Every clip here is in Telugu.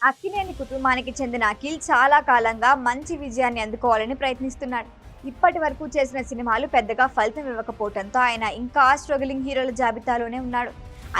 అక్కినేని కుటుంబానికి చెందిన అఖిల్ చాలా కాలంగా మంచి విజయాన్ని అందుకోవాలని ప్రయత్నిస్తున్నాడు. ఇప్పటి వరకు చేసిన సినిమాలు పెద్దగా ఫలితం ఇవ్వకపోవడంతో ఆయన ఇంకా స్ట్రగలింగ్ హీరోల జాబితాలోనే ఉన్నాడు.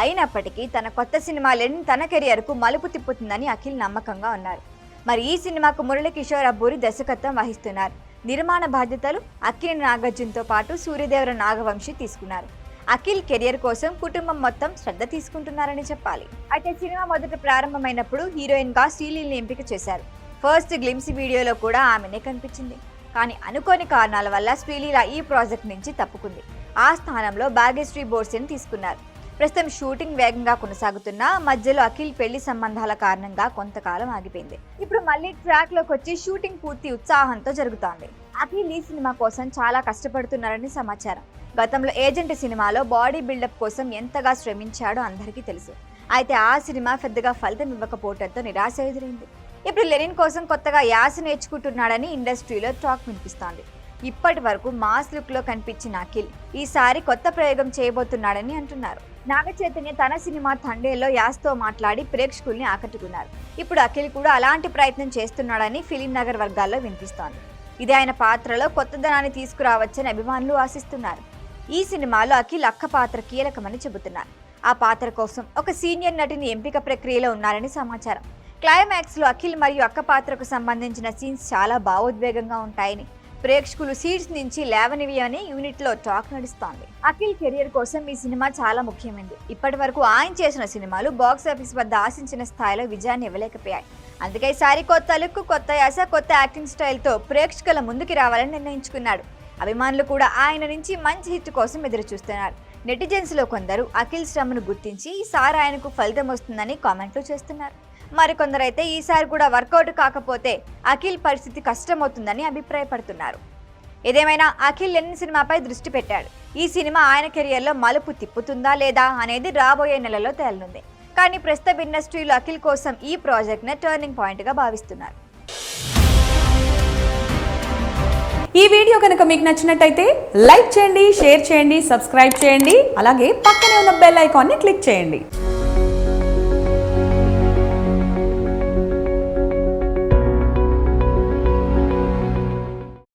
అయినప్పటికీ తన కొత్త సినిమాలని తన కెరియర్కు మలుపు తిప్పుతుందని అఖిల్ నమ్మకంగా ఉన్నారు. మరి ఈ సినిమాకు మురళీ కిషోర్ అబ్బూరి దర్శకత్వం వహిస్తున్నారు. నిర్మాణ బాధ్యతలు అక్కినేని నాగార్జునతో పాటు సూర్యదేవర నాగవంశీ తీసుకున్నారు. అఖిల్ కెరియర్ కోసం కుటుంబం మొత్తం శ్రద్ధ తీసుకుంటున్నారని చెప్పాలి. అయితే సినిమా మొదట ప్రారంభమైనప్పుడు హీరోయిన్ గా శ్రీలీలని ఎంపిక చేశారు. ఫస్ట్ గ్లిమ్స్ వీడియోలో కూడా ఆమెనే కనిపించింది. కానీ అనుకోని కారణాల వల్ల శ్రీలీల ఈ ప్రాజెక్ట్ నుంచి తప్పుకుంది. ఆ స్థానంలో భాగ్యశ్రీ బోర్సేని తీసుకున్నారు. ప్రస్తుతం షూటింగ్ వేగంగా కొనసాగుతున్నా మధ్యలో అఖిల్ పెళ్లి సంబంధాల కారణంగా కొంతకాలం ఆగిపోయింది. ఇప్పుడు మళ్ళీ ట్రాక్ లోకి వచ్చి షూటింగ్ పూర్తి ఉత్సాహంతో జరుగుతోంది. అఖిల్ ఈ సినిమా కోసం చాలా కష్టపడుతున్నారని సమాచారం. గతంలో ఏజెంట్ సినిమాలో బాడీ బిల్డప్ కోసం ఎంతగా శ్రమించాడో అందరికీ తెలుసు. అయితే ఆ సినిమా పెద్దగా ఫలితం ఇవ్వకపోవడంతో నిరాశ ఎదురైంది. ఇప్పుడు లెనిన్ కోసం కొత్తగా యాస నేర్చుకుంటున్నాడని ఇండస్ట్రీలో టాక్ వినిపిస్తోంది. ఇప్పటి వరకు మాస్ లుక్ లో కనిపించిన అఖిల్ ఈసారి కొత్త ప్రయోగం చేయబోతున్నాడని అంటున్నారు. నాగచైతన్య తన సినిమా థండేలో యాస్తో మాట్లాడి ప్రేక్షకుల్ని ఆకట్టుకున్నారు. ఇప్పుడు అఖిల్ కూడా అలాంటి ప్రయత్నం చేస్తున్నాడని ఫిలిం నగర్ వర్గాల్లో వినిపిస్తోంది. ఇది ఆయన పాత్రలో కొత్తదనాన్ని తీసుకురావచ్చని అభిమానులు ఆశిస్తున్నారు. ఈ సినిమాలో అఖిల్ అక్క పాత్ర కీలకమని చెబుతున్నారు. ఆ పాత్ర కోసం ఒక సీనియర్ నటిని ఎంపిక ప్రక్రియలో ఉన్నారని సమాచారం. క్లైమాక్స్ లో అఖిల్ మరియు అక్క పాత్రకు సంబంధించిన సీన్స్ చాలా భావోద్వేగంగా ఉంటాయని, ప్రేక్షకులు సీట్స్ నుంచి లేవనివి అని యూనిట్ లో టాక్ నడుస్తోంది. అఖిల్ కెరియర్ కోసం ఈ సినిమా చాలా ముఖ్యమైనది. ఇప్పటి వరకు ఆయన చేసిన సినిమాలు బాక్సాఫీస్ వద్ద ఆశించిన స్థాయిలో విజయాన్ని ఇవ్వలేకపోయాయి. అందుకే ఈసారి కొత్త లుక్, కొత్త యాస, కొత్త యాక్టింగ్ స్టైల్ తో ప్రేక్షకుల ముందుకు రావాలని నిర్ణయించుకున్నాడు. అభిమానులు కూడా ఆయన నుంచి మంచి హిట్ కోసం ఎదురు చూస్తున్నారు. నెటిజన్స్ లో కొందరు అఖిల్ శ్రమను గుర్తించి ఈసారి ఆయనకు ఫలితం వస్తుందని కామెంట్లు చేస్తున్నారు. మరికొందరైతే ఈసారి కూడా వర్కౌట్ కాకపోతే అఖిల్ పరిస్థితి కష్టమవుతుందని అభిప్రాయపడుతున్నారు. ఏదేమైనా అఖిల్ లెనిన్ సినిమాపై దృష్టి పెట్టాడు. ఈ సినిమా ఆయన కెరియర్లో మలుపు తిప్పుతుందా లేదా అనేది రాబోయే నెలలో తేలనుంది. కానీ ప్రస్తుత ఇండస్ట్రీలో అఖిల్ కోసం ఈ ప్రాజెక్ట్నే టర్నింగ్ పాయింట్గా భావిస్తున్నారు. ఈ వీడియో కనుక మీకు నచ్చినట్టయితే లైక్ చేయండి, షేర్ చేయండి, సబ్స్క్రైబ్ చేయండి. అలాగే పక్కనే ఉన్న బెల్ ఐకాన్ని క్లిక్ చేయండి.